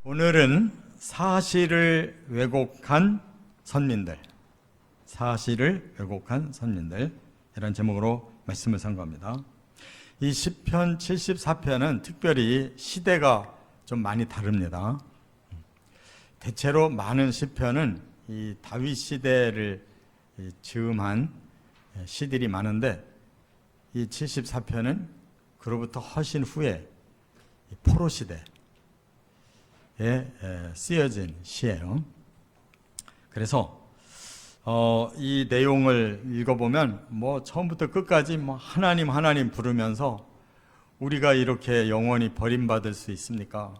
오늘은 사실을 왜곡한 선민들, 사실을 왜곡한 선민들, 이런 제목으로 말씀을 선고합니다. 이 시편 74편은 특별히 시대가 좀 많이 다릅니다. 대체로 많은 시편은 이 다윗 시대를 즈음한 시들이 많은데, 이 74편은 그로부터 훨씬 후에 포로 시대에 쓰여진 시예요. 그래서 이 내용을 읽어보면 처음부터 끝까지 하나님 부르면서 우리가 이렇게 영원히 버림받을 수 있습니까?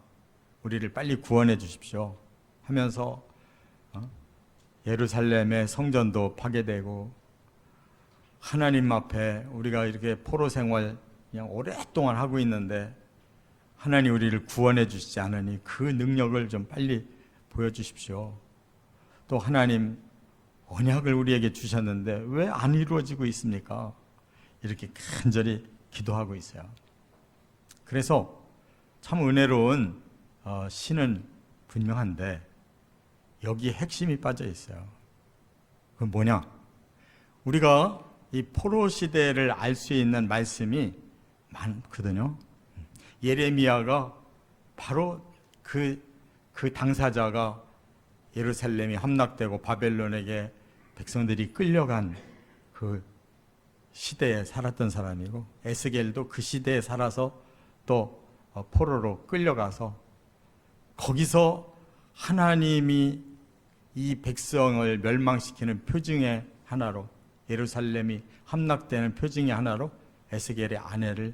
우리를 빨리 구원해 주십시오 하면서 예루살렘의 성전도 파괴되고, 하나님 앞에 우리가 이렇게 포로 생활 그냥 오랫동안 하고 있는데 하나님 우리를 구원해 주시지 않으니 그 능력을 좀 빨리 보여주십시오. 또 하나님 언약을 우리에게 주셨는데 왜 안 이루어지고 있습니까? 이렇게 간절히 기도하고 있어요. 그래서 참 은혜로운 시는 분명한데 여기에 핵심이 빠져 있어요. 그건 뭐냐? 우리가 이 포로 시대를 알 수 있는 말씀이 많거든요. 예레미야가 바로 그 당사자가 예루살렘이 함락되고 바벨론에게 백성들이 끌려간 그 시대에 살았던 사람이고, 에스겔도 그 시대에 살아서 또 포로로 끌려가서 거기서 하나님이 이 백성을 멸망시키는 표징의 하나로, 예루살렘이 함락되는 표징의 하나로 에스겔의 아내를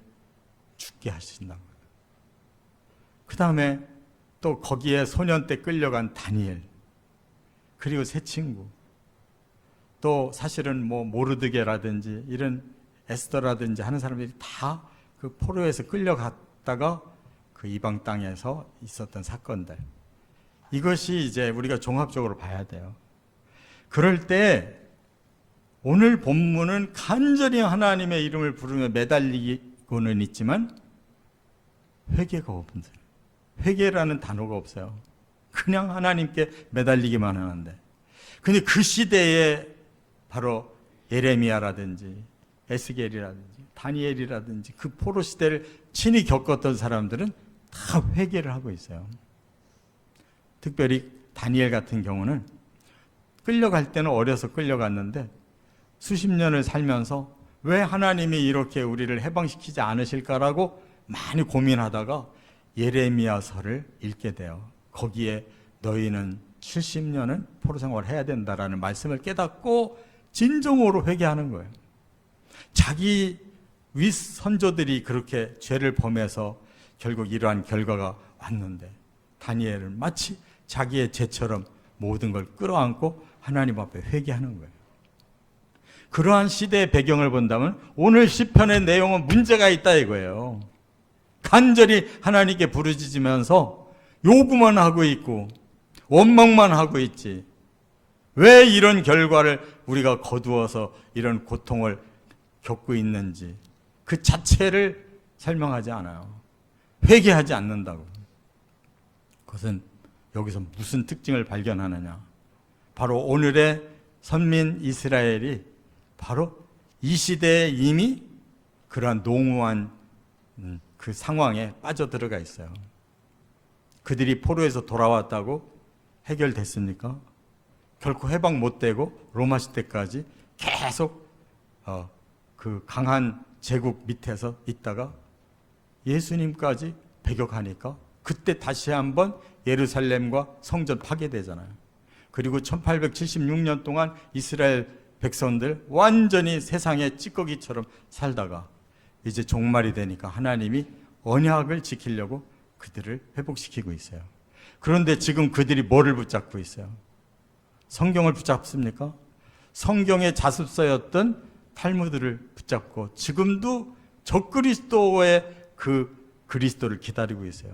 죽게 하신다는 거예요. 그 다음에 또 거기에 소년 때 끌려간 다니엘, 그리고 세 친구, 또 사실은 모르드게라든지 이런 에스더라든지 하는 사람들이 다 그 포로에서 끌려갔다가 그 이방 땅에서 있었던 사건들, 이것이 이제 우리가 종합적으로 봐야 돼요. 그럴 때 오늘 본문은 간절히 하나님의 이름을 부르며 매달리고는 있지만 회개가 없는, 회개라는 단어가 없어요. 그냥 하나님께 매달리기만 하는데, 근데 그 시대에 바로 예레미야라든지 에스겔이라든지 다니엘이라든지 그 포로 시대를 친히 겪었던 사람들은 다 회개를 하고 있어요. 특별히 다니엘 같은 경우는 끌려갈 때는 어려서 끌려갔는데 수십 년을 살면서 왜 하나님이 이렇게 우리를 해방시키지 않으실까라고 많이 고민하다가 예레미야서를 읽게 돼요. 거기에 너희는 70년은 포로 생활을 해야 된다라는 말씀을 깨닫고 진정으로 회개하는 거예요. 자기 윗 선조들이 그렇게 죄를 범해서 결국 이러한 결과가 왔는데, 다니엘은 마치 자기의 죄처럼 모든 걸 끌어안고 하나님 앞에 회개하는 거예요. 그러한 시대의 배경을 본다면 오늘 시편의 내용은 문제가 있다 이거예요. 간절히 하나님께 부르짖으면서 요구만 하고 있고 원망만 하고 있지, 왜 이런 결과를 우리가 거두어서 이런 고통을 겪고 있는지 그 자체를 설명하지 않아요. 회개하지 않는다고. 그것은 여기서 무슨 특징을 발견하느냐, 바로 오늘의 선민 이스라엘이 바로 이 시대에 이미 그러한 농후한 그 상황에 빠져들어가 있어요. 그들이 포로에서 돌아왔다고 해결됐습니까? 결코 해방 못 되고 로마 시대까지 계속 그 강한 제국 밑에서 있다가 예수님까지 배격하니까 그때 다시 한번 예루살렘과 성전 파괴되잖아요. 그리고 1876년 동안 이스라엘 백성들 완전히 세상의 찌꺼기처럼 살다가 이제 종말이 되니까 하나님이 언약을 지키려고 그들을 회복시키고 있어요. 그런데 지금 그들이 뭐를 붙잡고 있어요? 성경을 붙잡습니까? 성경의 자습서였던 탈무드를 붙잡고 지금도 적그리스도의 그 그리스도를 기다리고 있어요.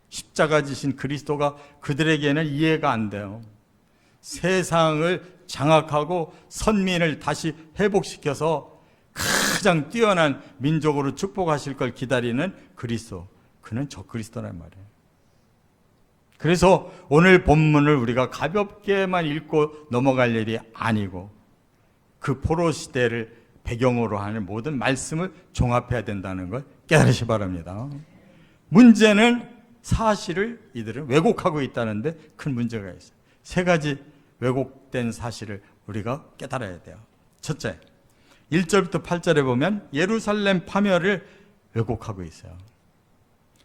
십자가 지신 그리스도가 그들에게는 이해가 안 돼요. 세상을 장악하고 선민을 다시 회복시켜서 가장 뛰어난 민족으로 축복하실 걸 기다리는 그리스도, 그는 적그리스도란 말이에요. 그래서 오늘 본문을 우리가 가볍게만 읽고 넘어갈 일이 아니고 그 포로 시대를 배경으로 하는 모든 말씀을 종합해야 된다는 걸 깨달으시 바랍니다. 문제는 사실을 이들은 왜곡하고 있다는데 큰 문제가 있어요. 세 가지 왜곡된 사실을 우리가 깨달아야 돼요. 첫째, 1절부터 8절에 보면 예루살렘 파멸을 왜곡하고 있어요.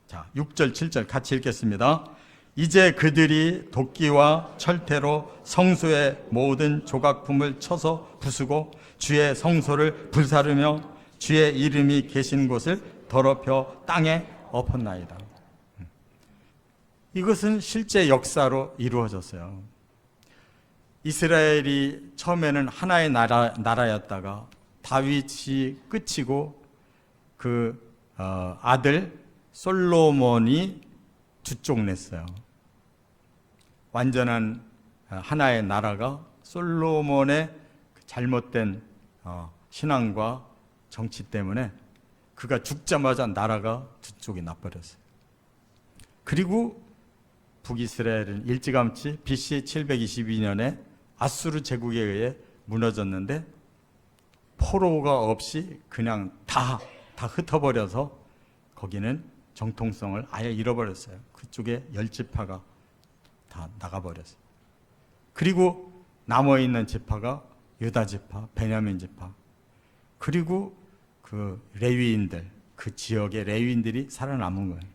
자, 6절, 7절 같이 읽겠습니다. 이제 그들이 도끼와 철퇴로 성소의 모든 조각품을 쳐서 부수고 주의 성소를 불사르며 주의 이름이 계신 곳을 더럽혀 땅에 엎었나이다. 이것은 실제 역사로 이루어졌어요. 이스라엘이 처음에는 하나의 나라였다가 다윗이 끝이고 그 아들 솔로몬이 주종냈어요. 완전한 하나의 나라가 솔로몬의 잘못된 신앙과 정치 때문에 그가 죽자마자 나라가 두 쪽이 나버렸어요. 그리고 북이스라엘은 일찌감치 BC 722년에 아수르 제국에 의해 무너졌는데 포로가 없이 그냥 다 흩어버려서 거기는 정통성을 아예 잃어버렸어요. 그쪽에 10지파가 다 나가버렸어요. 그리고 남아있는 지파가 유다 지파, 베냐민 지파, 그리고 그 레위인들, 그 지역의 레위인들이 살아남은 거예요.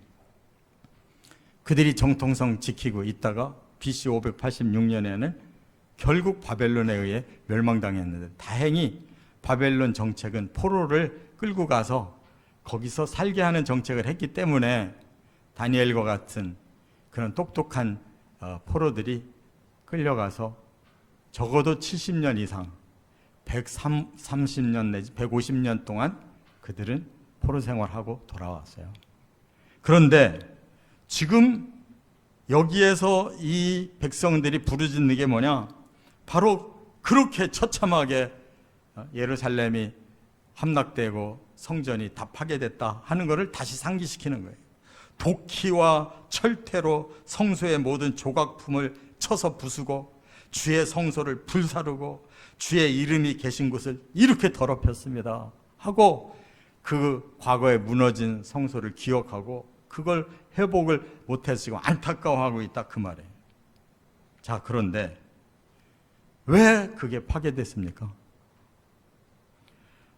그들이 정통성 지키고 있다가 BC 586년에는 결국 바벨론에 의해 멸망당했는데 다행히 바벨론 정책은 포로를 끌고 가서 거기서 살게 하는 정책을 했기 때문에 다니엘과 같은 그런 똑똑한 포로들이 끌려가서 적어도 70년 이상 130년 내지 150년 동안 그들은 포로 생활하고 돌아왔어요. 그런데 지금 여기에서 이 백성들이 부르짖는 게 뭐냐? 바로 그렇게 처참하게 예루살렘이 함락되고 성전이 다 파괴됐다 하는 것을 다시 상기시키는 거예요. 도끼와 철퇴로 성소의 모든 조각품을 쳐서 부수고 주의 성소를 불사르고 주의 이름이 계신 곳을 이렇게 더럽혔습니다 하고 그 과거에 무너진 성소를 기억하고 그걸 회복을 못했으고 안타까워하고 있다 그 말이에요. 자, 그런데 왜 그게 파괴됐습니까?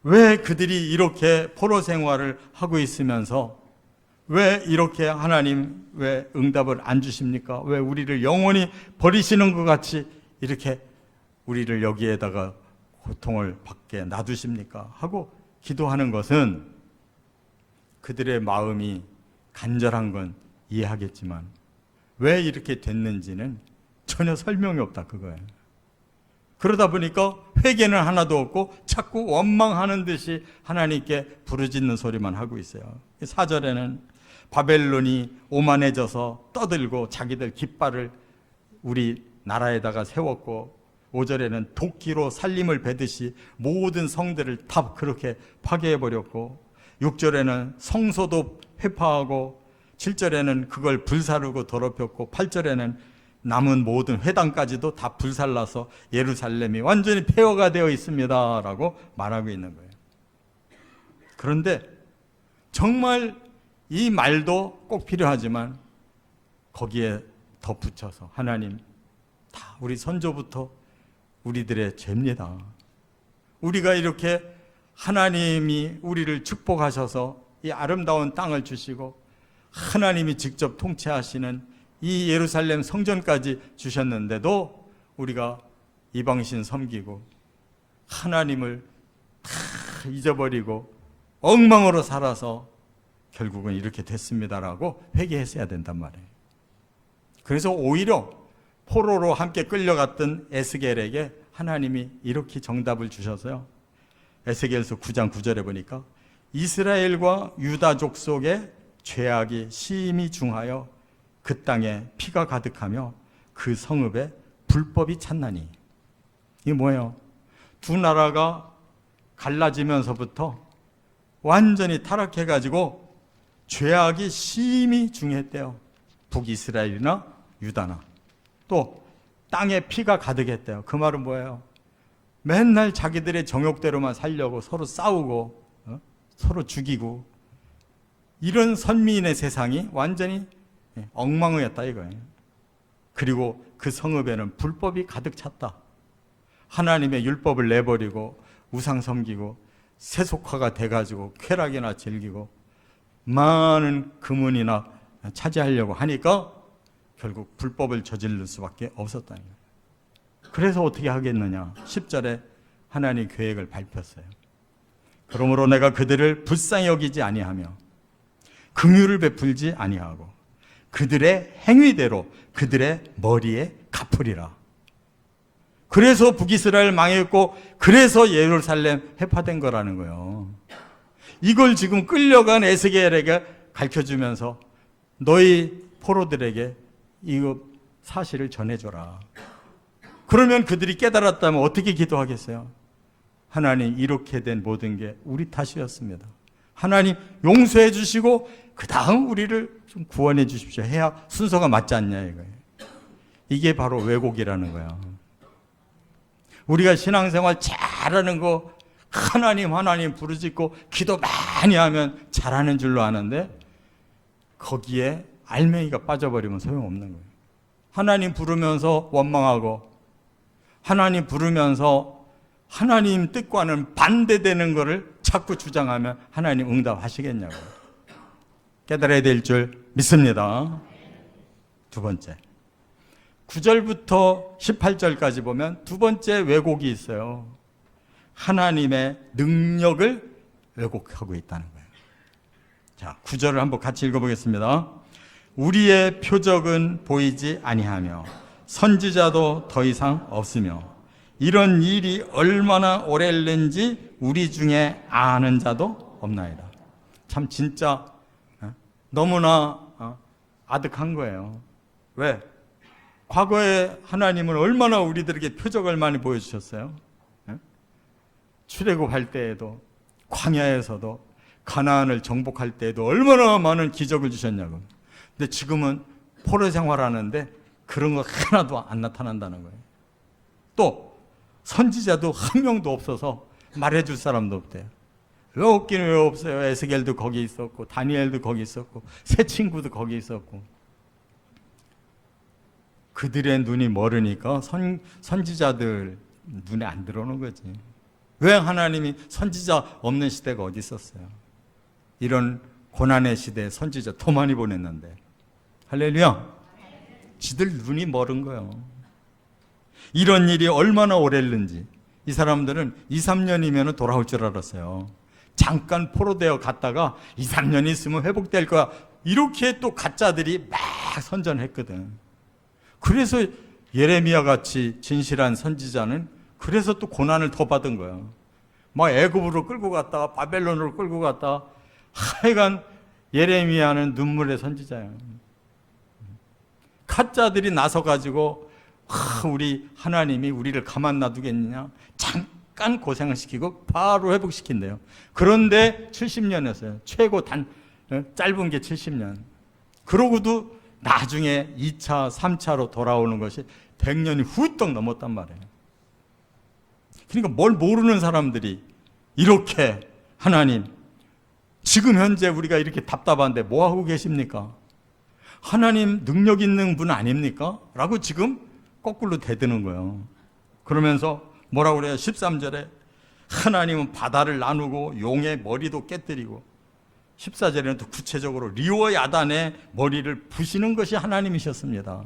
왜 그들이 이렇게 포로 생활을 하고 있으면서 왜 이렇게 하나님 왜 응답을 안 주십니까? 왜 우리를 영원히 버리시는 것 같이 이렇게 우리를 여기에다가 고통을 받게 놔두십니까? 하고 기도하는 것은 그들의 마음이 간절한 건 이해하겠지만 왜 이렇게 됐는지는 전혀 설명이 없다 그거예요. 그러다 보니까 회개는 하나도 없고 자꾸 원망하는 듯이 하나님께 부르짖는 소리만 하고 있어요. 4절에는 바벨론이 오만해져서 떠들고 자기들 깃발을 우리 나라에다가 세웠고 5절에는 도끼로 살림을 베듯이 모든 성들을 다 그렇게 파괴해버렸고 6절에는 성소도 회파하고 7절에는 그걸 불사르고 더럽혔고 8절에는 남은 모든 회당까지도 다 불살라서 예루살렘이 완전히 폐허가 되어 있습니다 라고 말하고 있는 거예요. 그런데 정말 이 말도 꼭 필요하지만 거기에 덧붙여서 하나님 다 우리 선조부터 우리들의 죄입니다. 우리가 이렇게 하나님이 우리를 축복하셔서 이 아름다운 땅을 주시고 하나님이 직접 통치하시는 이 예루살렘 성전까지 주셨는데도 우리가 이방신 섬기고 하나님을 다 잊어버리고 엉망으로 살아서 결국은 이렇게 됐습니다라고 회개했어야 된단 말이에요. 그래서 오히려 포로로 함께 끌려갔던 에스겔에게 하나님이 이렇게 정답을 주셔서요. 에스겔서 9장 9절에 보니까 이스라엘과 유다 족속의 죄악이 심히 중하여 그 땅에 피가 가득하며 그 성읍에 불법이 찼나니. 이게 뭐예요? 두 나라가 갈라지면서부터 완전히 타락해가지고 죄악이 심히 중했대요. 북이스라엘이나 유다나. 또 땅에 피가 가득했대요. 그 말은 뭐예요? 맨날 자기들의 정욕대로만 살려고 서로 싸우고 서로 죽이고, 이런 선민의 세상이 완전히 엉망이었다 이거예요. 그리고 그 성읍에는 불법이 가득 찼다. 하나님의 율법을 내버리고 우상 섬기고 세속화가 돼가지고 쾌락이나 즐기고 많은 금은이나 차지하려고 하니까 결국 불법을 저지를 수밖에 없었다는 거예요. 그래서 어떻게 하겠느냐. 10절에 하나님 계획을 밝혔어요. 그러므로 내가 그들을 불쌍히 여기지 아니하며 긍휼을 베풀지 아니하고 그들의 행위대로 그들의 머리에 갚으리라. 그래서 북이스라엘 망했고 그래서 예루살렘 회파된 거라는 거예요. 이걸 지금 끌려간 에스겔에게 가르쳐주면서 너희 포로들에게 이 사실을 전해줘라. 그러면 그들이 깨달았다면 어떻게 기도하겠어요? 하나님, 이렇게 된 모든 게 우리 탓이었습니다. 하나님 용서해 주시고 그 다음 우리를 좀 구원해 주십시오 해야 순서가 맞지 않냐 이거예요. 이게 바로 왜곡이라는 거야. 우리가 신앙생활 잘하는 거 하나님 부르짖고 기도 많이 하면 잘하는 줄로 아는데 거기에 알맹이가 빠져버리면 소용없는 거예요. 하나님 부르면서 원망하고 하나님 부르면서 하나님 뜻과는 반대되는 것을 자꾸 주장하면 하나님 응답하시겠냐고. 깨달아야 될 줄 믿습니다. 두 번째, 9절부터 18절까지 보면 두 번째 왜곡이 있어요. 하나님의 능력을 왜곡하고 있다는 거예요. 자, 9절을 한번 같이 읽어보겠습니다. 우리의 표적은 보이지 아니하며 선지자도 더 이상 없으며 이런 일이 얼마나 오래일는지 우리 중에 아는 자도 없나이다. 참 진짜 너무나 아득한 거예요. 왜? 과거에 하나님은 얼마나 우리들에게 표적을 많이 보여주셨어요. 출애굽할 때에도 광야에서도 가나안을 정복할 때에도 얼마나 많은 기적을 주셨냐고. 근데 지금은 포로 생활하는데 그런 거 하나도 안 나타난다는 거예요. 또 선지자도 한 명도 없어서 말해줄 사람도 없대요. 왜 없기는 왜 없어요? 에스겔도 거기 있었고 다니엘도 거기 있었고 새 친구도 거기 있었고. 그들의 눈이 멀으니까 선지자들 눈에 안 들어오는 거지. 왜 하나님이 선지자 없는 시대가 어디 있었어요? 이런 고난의 시대에 선지자 더 많이 보냈는데. 할렐루야. 지들 눈이 멀은 거예요. 이런 일이 얼마나 오래일는지. 이 사람들은 2, 3년이면 돌아올 줄 알았어요. 잠깐 포로되어 갔다가 2, 3년 있으면 회복될 거야. 이렇게 또 가짜들이 막 선전했거든. 그래서 예레미야 같이 진실한 선지자는 그래서 또 고난을 더 받은 거야. 막 애굽으로 끌고 갔다가 바벨론으로 끌고 갔다가 하여간 예레미야는 눈물의 선지자야. 가짜들이 나서가지고 우리 하나님이 우리를 가만 놔두겠느냐. 잠깐 고생을 시키고 바로 회복시킨대요. 그런데 70년이었어요. 최고 짧은 게 70년. 그러고도 나중에 2차, 3차로 돌아오는 것이 100년이 훌떡 넘었단 말이에요. 그러니까 뭘 모르는 사람들이 이렇게 하나님, 지금 현재 우리가 이렇게 답답한데 뭐하고 계십니까? 하나님 능력 있는 분 아닙니까? 라고 지금 거꾸로 대드는 거예요. 그러면서 뭐라고 그래요? 13절에 하나님은 바다를 나누고 용의 머리도 깨뜨리고 14절에는 또 구체적으로 리워 야단의 머리를 부시는 것이 하나님이셨습니다.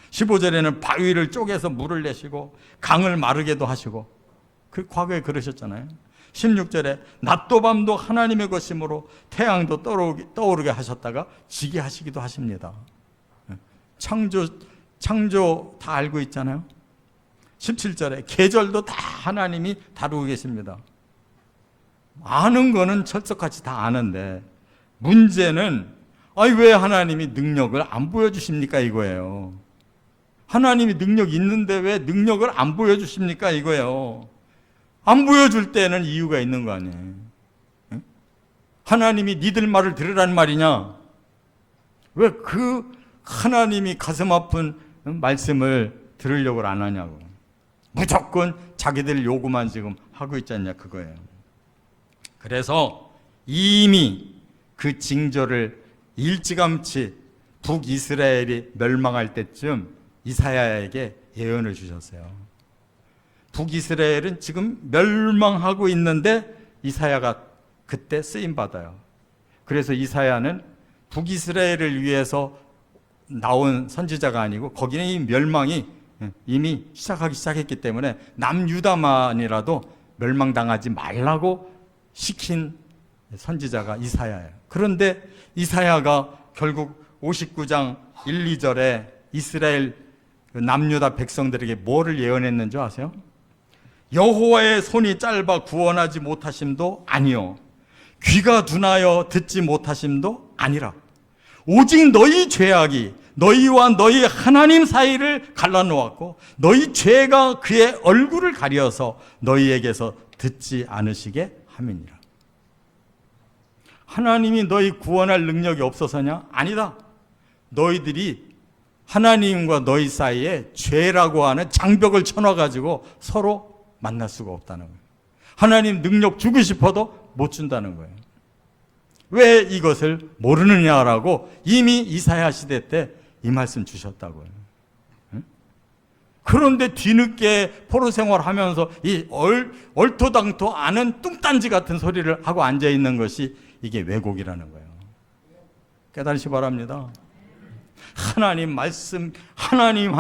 15절에는 바위를 쪼개서 물을 내시고 강을 마르게도 하시고 그 과거에 그러셨잖아요. 16절에 낮도 밤도 하나님의 것이므로 태양도 떠오르게 하셨다가 지게 하시기도 하십니다. 창조 다 알고 있잖아요. 17절에 계절도 다 하나님이 다루고 계십니다. 아는 거는 철석같이 다 아는데 문제는 왜 하나님이 능력을 안 보여주십니까 이거예요. 하나님이 능력 있는데 왜 능력을 안 보여주십니까 이거예요. 안 보여줄 때는 이유가 있는 거 아니에요. 하나님이 니들 말을 들으라는 말이냐? 왜 그 하나님이 가슴 아픈 말씀을 들으려고 안 하냐고. 무조건 자기들 요구만 지금 하고 있지 않냐 그거예요. 그래서 이미 그 징조를 일찌감치 북이스라엘이 멸망할 때쯤 이사야에게 예언을 주셨어요. 북이스라엘은 지금 멸망하고 있는데 이사야가 그때 쓰임받아요. 그래서 이사야는 북이스라엘을 위해서 나온 선지자가 아니고 거기는 이 멸망이 이미 시작하기 시작했기 때문에 남유다만이라도 멸망당하지 말라고 시킨 선지자가 이사야예요. 그런데 이사야가 결국 59장 1, 2절에 이스라엘 남유다 백성들에게 뭐를 예언했는 줄 아세요? 여호와의 손이 짧아 구원하지 못하심도 아니요 귀가 둔하여 듣지 못하심도 아니라 오직 너희 죄악이 너희와 너희 하나님 사이를 갈라놓았고 너희 죄가 그의 얼굴을 가려서 너희에게서 듣지 않으시게 함이니라. 하나님이 너희 구원할 능력이 없어서냐? 아니다. 너희들이 하나님과 너희 사이에 죄라고 하는 장벽을 쳐놔가지고 서로 만날 수가 없다는 거예요. 하나님 능력 주고 싶어도 못 준다는 거예요. 왜 이것을 모르느냐라고 이미 이사야 시대 때 이 말씀 주셨다고요. 그런데 뒤늦게 포로 생활하면서 이 얼토당토 않은 뚱딴지 같은 소리를 하고 앉아있는 것이 이게 왜곡이라는 거예요. 깨달으시 바랍니다. 하나님 말씀, 하나님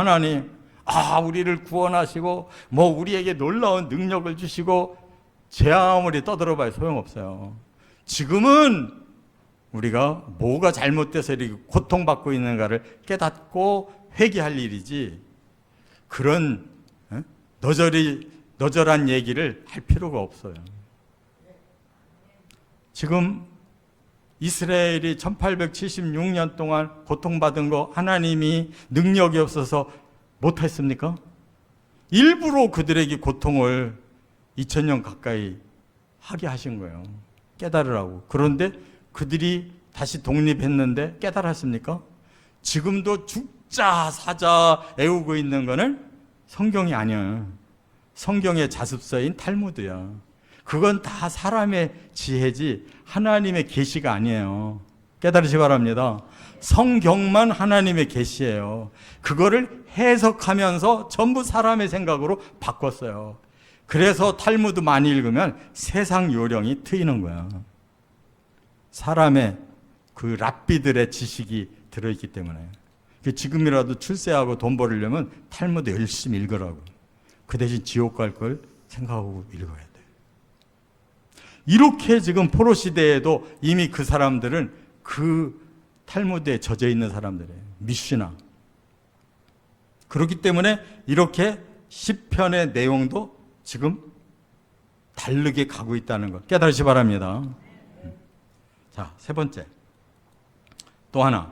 우리를 구원하시고 우리에게 놀라운 능력을 주시고 제 아무리 떠들어봐야 소용없어요. 지금은 우리가 뭐가 잘못돼서 이렇게 고통받고 있는가를 깨닫고 회개할 일이지 그런 너절한 얘기를 할 필요가 없어요. 지금 이스라엘이 1876년 동안 고통받은 거 하나님이 능력이 없어서 못했습니까? 일부러 그들에게 고통을 2000년 가까이 하게 하신 거예요. 깨달으라고. 그런데 그들이 다시 독립했는데 깨달았습니까? 지금도 죽자 사자 애우고 있는 거는 성경이 아니에요. 성경의 자습서인 탈무드야. 그건 다 사람의 지혜지 하나님의 계시가 아니에요. 깨달으시 바랍니다. 성경만 하나님의 계시예요. 그거를 해석하면서 전부 사람의 생각으로 바꿨어요. 그래서 탈무드 많이 읽으면 세상 요령이 트이는 거야. 사람의 그 랍비들의 지식이 들어있기 때문에. 지금이라도 출세하고 돈 벌으려면 탈무드 열심히 읽으라고. 그 대신 지옥 갈 걸 생각하고 읽어야 돼. 이렇게 지금 포로 시대에도 이미 그 사람들은 그 탈무드에 젖어 있는 사람들이에요. 미슈나. 그렇기 때문에 이렇게 시편의 내용도 지금 다르게 가고 있다는 것 깨달으시 바랍니다. 자, 세 번째. 또 하나.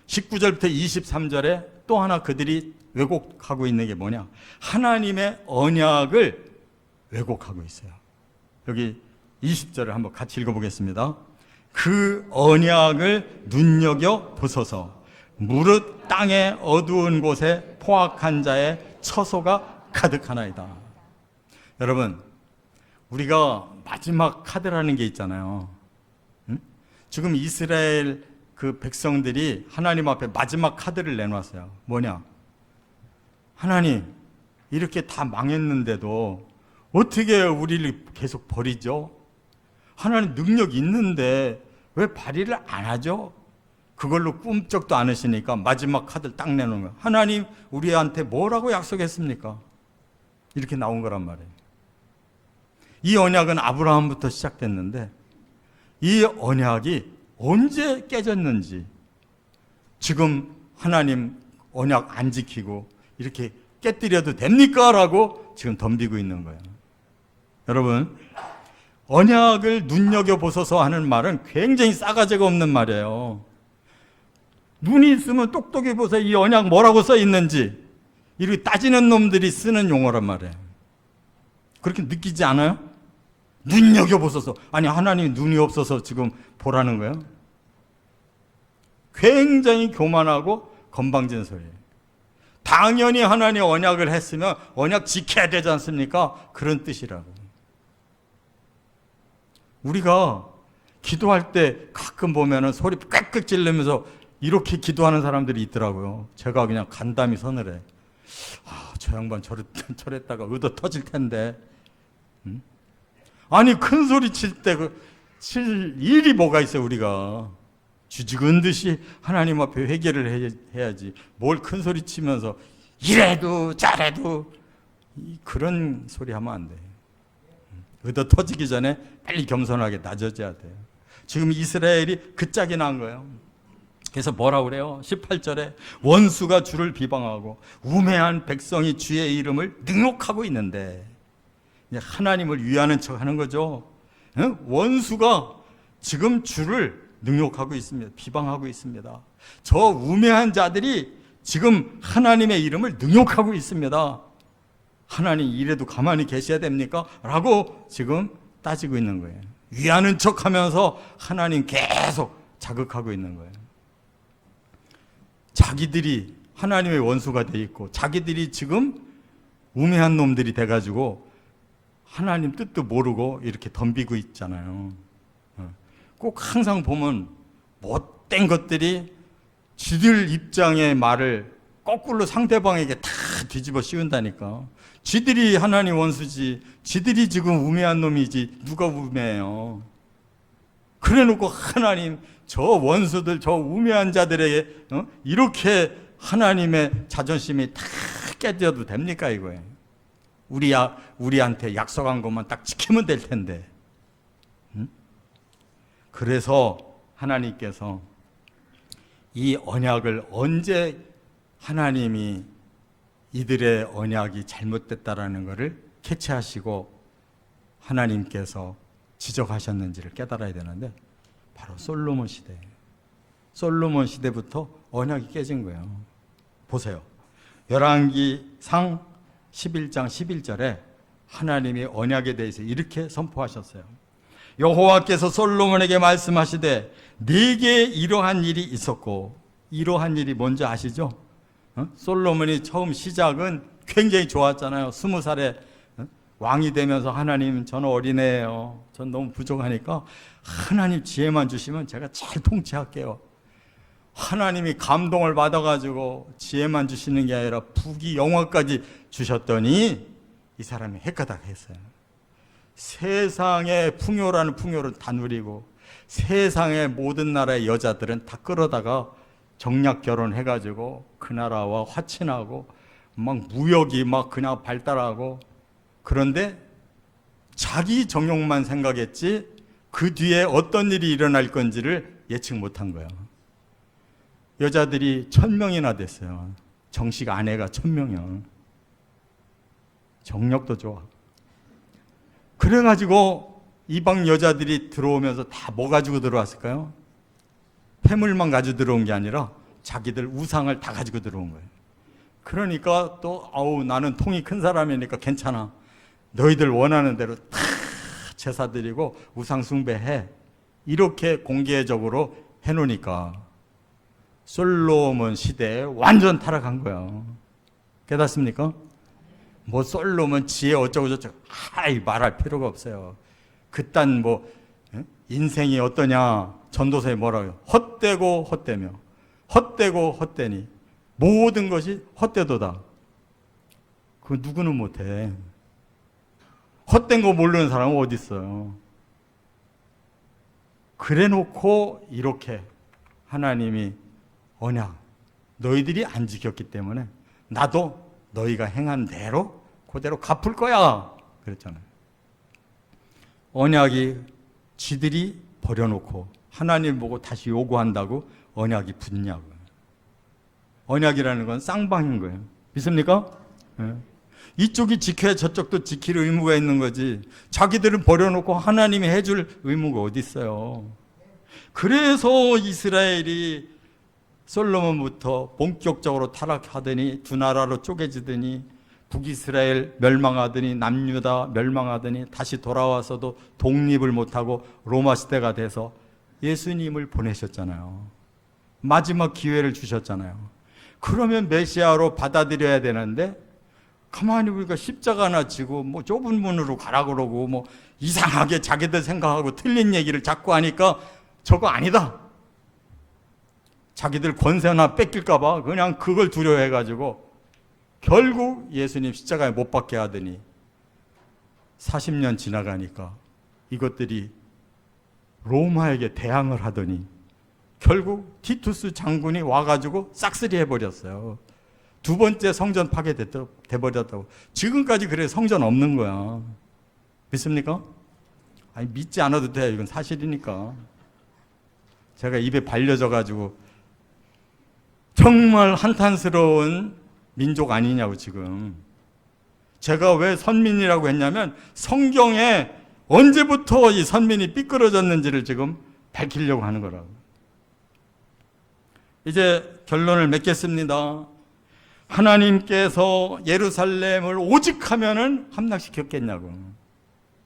19절부터 23절에 또 하나 그들이 왜곡하고 있는 게 뭐냐? 하나님의 언약을 왜곡하고 있어요. 여기 20절을 한번 같이 읽어보겠습니다. 그 언약을 눈여겨 보소서. 무릇 땅의 어두운 곳에 포악한 자의 처소가 가득하나이다. 여러분, 우리가 마지막 카드라는 게 있잖아요. 지금 이스라엘 그 백성들이 하나님 앞에 마지막 카드를 내놨어요. 뭐냐? 하나님, 이렇게 다 망했는데도 어떻게 우리를 계속 버리죠? 하나님 능력 있는데 왜 발휘를 안 하죠? 그걸로 꿈쩍도 않으시니까 마지막 카드를 딱 내놓은 거예요. 하나님 우리한테 뭐라고 약속했습니까? 이렇게 나온 거란 말이에요. 이 언약은 아브라함부터 시작됐는데 이 언약이 언제 깨졌는지, 지금 하나님 언약 안 지키고 이렇게 깨뜨려도 됩니까? 라고 지금 덤비고 있는 거예요. 여러분, 언약을 눈여겨보소서 하는 말은 굉장히 싸가지가 없는 말이에요. 눈이 있으면 똑똑히 보세요. 이 언약 뭐라고 써 있는지. 이렇게 따지는 놈들이 쓰는 용어란 말이에요. 그렇게 느끼지 않아요? 눈여겨보소서. 아니, 하나님 눈이 없어서 지금 보라는 거예요? 굉장히 교만하고 건방진 소리예요. 당연히 하나님 언약을 했으면 언약 지켜야 되지 않습니까? 그런 뜻이라고. 우리가 기도할 때 가끔 보면은 소리 꽥꽥 지르면서 이렇게 기도하는 사람들이 있더라고요. 제가 그냥 간담이 서늘해. 저 양반 저랬다가 의도 터질 텐데. 아니 큰 소리 칠 때 칠 일이 뭐가 있어요. 우리가 쥐죽은 듯이 하나님 앞에 회개를 해야지. 뭘 큰 소리 치면서 이래도 저래도 그런 소리 하면 안 돼. 의도 터지기 전에 빨리 겸손하게 낮아져야 돼요. 지금 이스라엘이 그 짝이 난 거예요. 그래서 뭐라고 그래요? 18절에 원수가 주를 비방하고 우매한 백성이 주의 이름을 능욕하고 있는데, 하나님을 위하는 척 하는 거죠. 원수가 지금 주를 능욕하고 있습니다. 비방하고 있습니다. 저 우매한 자들이 지금 하나님의 이름을 능욕하고 있습니다. 하나님 이래도 가만히 계셔야 됩니까? 라고 지금 따지고 있는 거예요. 위하는 척 하면서 하나님 계속 자극하고 있는 거예요. 자기들이 하나님의 원수가 돼 있고 자기들이 지금 우매한 놈들이 돼가지고 하나님 뜻도 모르고 이렇게 덤비고 있잖아요. 꼭 항상 보면 못된 것들이 지들 입장의 말을 거꾸로 상대방에게 다 뒤집어 씌운다니까. 지들이 하나님 원수지, 지들이 지금 우매한 놈이지 누가 우매해요. 그래놓고 하나님 저 원수들, 저 우매한 자들에게 이렇게 하나님의 자존심이 다 깨져도 됩니까 이거예요. 우리한테 약속한 것만 딱 지키면 될 텐데. 그래서 하나님께서 이 언약을 언제 하나님이 이들의 언약이 잘못됐다라는 것을 캐치하시고 하나님께서 지적하셨는지를 깨달아야 되는데, 바로 솔로몬 시대. 솔로몬 시대부터 언약이 깨진 거예요. 보세요. 열왕기상 11장 11절에 하나님이 언약에 대해서 이렇게 선포하셨어요. 여호와께서 솔로몬에게 말씀하시되 네게 이러한 일이 있었고, 이러한 일이 뭔지 아시죠? 솔로몬이 처음 시작은 굉장히 좋았잖아요. 20살에 왕이 되면서 하나님 저는 어린애예요. 전 너무 부족하니까 하나님 지혜만 주시면 제가 잘 통치할게요. 하나님이 감동을 받아가지고 지혜만 주시는 게 아니라 부귀 영화까지 주셨더니 이 사람이 헷가닥 했어요. 세상의 풍요라는 풍요를 다 누리고 세상의 모든 나라의 여자들은 다 끌어다가 정략 결혼해가지고 그 나라와 화친하고 막 무역이 막 그냥 발달하고, 그런데 자기 정욕만 생각했지 그 뒤에 어떤 일이 일어날 건지를 예측 못한 거예요. 여자들이 1000명이나 됐어요. 정식 아내가 1000명이요. 정력도 좋아. 그래가지고 이방 여자들이 들어오면서 다 뭐 가지고 들어왔을까요? 폐물만 가지고 들어온 게 아니라 자기들 우상을 다 가지고 들어온 거예요. 그러니까 또 나는 통이 큰 사람이니까 괜찮아. 너희들 원하는 대로 다 제사 드리고 우상 숭배해. 이렇게 공개적으로 해놓으니까 솔로몬 시대에 완전 타락한 거예요. 깨닫습니까? 뭐 솔로몬 지혜 어쩌고 저쩌고 말할 필요가 없어요. 그딴 뭐 인생이 어떠냐, 전도서에 뭐라고요? 헛되고 헛되며 헛되고 헛되니 모든 것이 헛되도다. 그거 누구는 못해. 헛된 거 모르는 사람은 어디 있어요. 그래놓고 이렇게 하나님이 언약, 너희들이 안 지켰기 때문에 나도 너희가 행한 대로 그대로 갚을 거야 그랬잖아요. 언약이 지들이 버려놓고 하나님 보고 다시 요구한다고 언약이 붙냐고. 언약이라는 건 쌍방인 거예요. 믿습니까? 네. 이쪽이 지켜야 저쪽도 지킬 의무가 있는 거지. 자기들은 버려놓고 하나님이 해줄 의무가 어디 있어요. 그래서 이스라엘이 솔로몬부터 본격적으로 타락하더니 두 나라로 쪼개지더니 북이스라엘 멸망하더니 남유다 멸망하더니 다시 돌아와서도 독립을 못하고 로마 시대가 돼서 예수님을 보내셨잖아요. 마지막 기회를 주셨잖아요. 그러면 메시아로 받아들여야 되는데 가만히 우리가 십자가나 지고 뭐 좁은 문으로 가라 그러고 뭐 이상하게 자기들 생각하고 틀린 얘기를 자꾸 하니까 저거 아니다. 자기들 권세나 뺏길까 봐 그냥 그걸 두려워해가지고 결국 예수님 십자가에 못 박게 하더니 40년 지나가니까 이것들이 로마에게 대항을 하더니 결국 티투스 장군이 와가지고 싹쓸이 해버렸어요. 두 번째 성전 파괴돼버렸다고. 지금까지 그래 성전 없는 거야. 믿습니까? 아니 믿지 않아도 돼요. 이건 사실이니까. 제가 입에 발려져가지고 정말 한탄스러운 민족 아니냐고 지금. 제가 왜 선민이라고 했냐면 성경에 언제부터 이 선민이 삐뚤어졌는지를 지금 밝히려고 하는 거라고. 이제 결론을 맺겠습니다. 하나님께서 예루살렘을 오직 하면은 함락시켰겠냐고.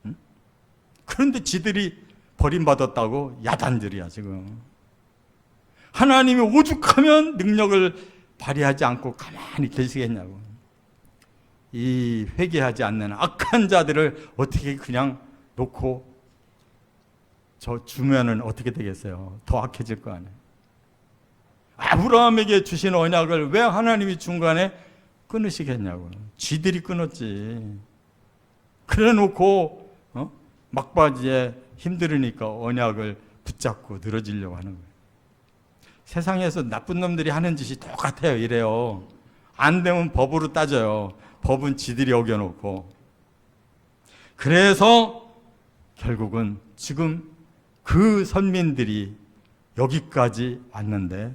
응? 그런데 지들이 버림받았다고 야단들이야 지금. 하나님이 오죽하면 능력을 발휘하지 않고 가만히 계시겠냐고. 이 회개하지 않는 악한 자들을 어떻게 그냥 놓고 저 주면은 어떻게 되겠어요? 더 악해질 거 아니에요. 아브라함에게 주신 언약을 왜 하나님이 중간에 끊으시겠냐고. 쥐들이 끊었지. 그래 놓고 막바지에 힘들으니까 언약을 붙잡고 늘어지려고 하는 거예요. 세상에서 나쁜 놈들이 하는 짓이 똑같아요. 이래요. 안 되면 법으로 따져요. 법은 지들이 어겨놓고. 그래서 결국은 지금 그 선민들이 여기까지 왔는데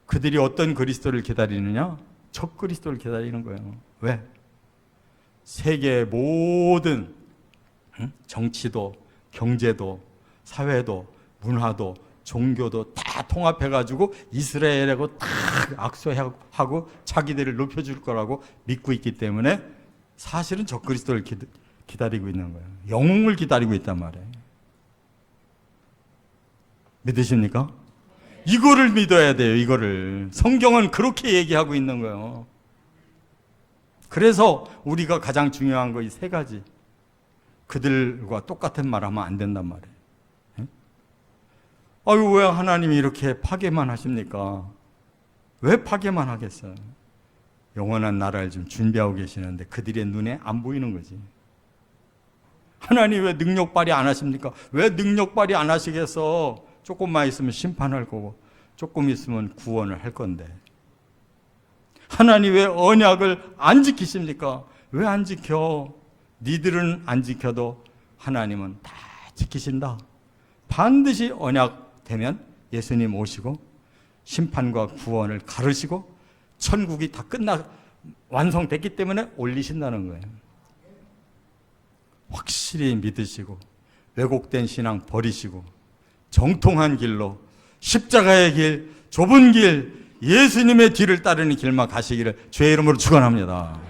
그들이 어떤 그리스도를 기다리느냐? 적 그리스도를 기다리는 거예요. 왜? 세계의 모든 정치도, 경제도, 사회도, 문화도, 종교도 다 통합해가지고 이스라엘하고 다 악수하고 자기들을 높여줄 거라고 믿고 있기 때문에 사실은 적 그리스도를 기다리고 있는 거예요. 영웅을 기다리고 있단 말이에요. 믿으십니까? 이거를 믿어야 돼요. 이거를. 성경은 그렇게 얘기하고 있는 거예요. 그래서 우리가 가장 중요한 거 이 세 가지. 그들과 똑같은 말 하면 안 된단 말이에요. 아유, 왜 하나님이 이렇게 파괴만 하십니까? 왜 파괴만 하겠어요? 영원한 나라를 좀 준비하고 계시는데 그들의 눈에 안 보이는 거지. 하나님 왜 능력 발휘 안 하십니까? 왜 능력 발휘 안 하시겠어? 조금만 있으면 심판할 거고 조금 있으면 구원을 할 건데. 하나님 왜 언약을 안 지키십니까? 왜 안 지켜? 니들은 안 지켜도 하나님은 다 지키신다. 반드시 언약 되면 예수님 오시고 심판과 구원을 가르시고 천국이 다 완성됐기 때문에 올리신다는 거예요. 확실히 믿으시고 왜곡된 신앙 버리시고 정통한 길로 십자가의 길, 좁은 길, 예수님의 뒤를 따르는 길만 가시기를 주의 이름으로 축원합니다.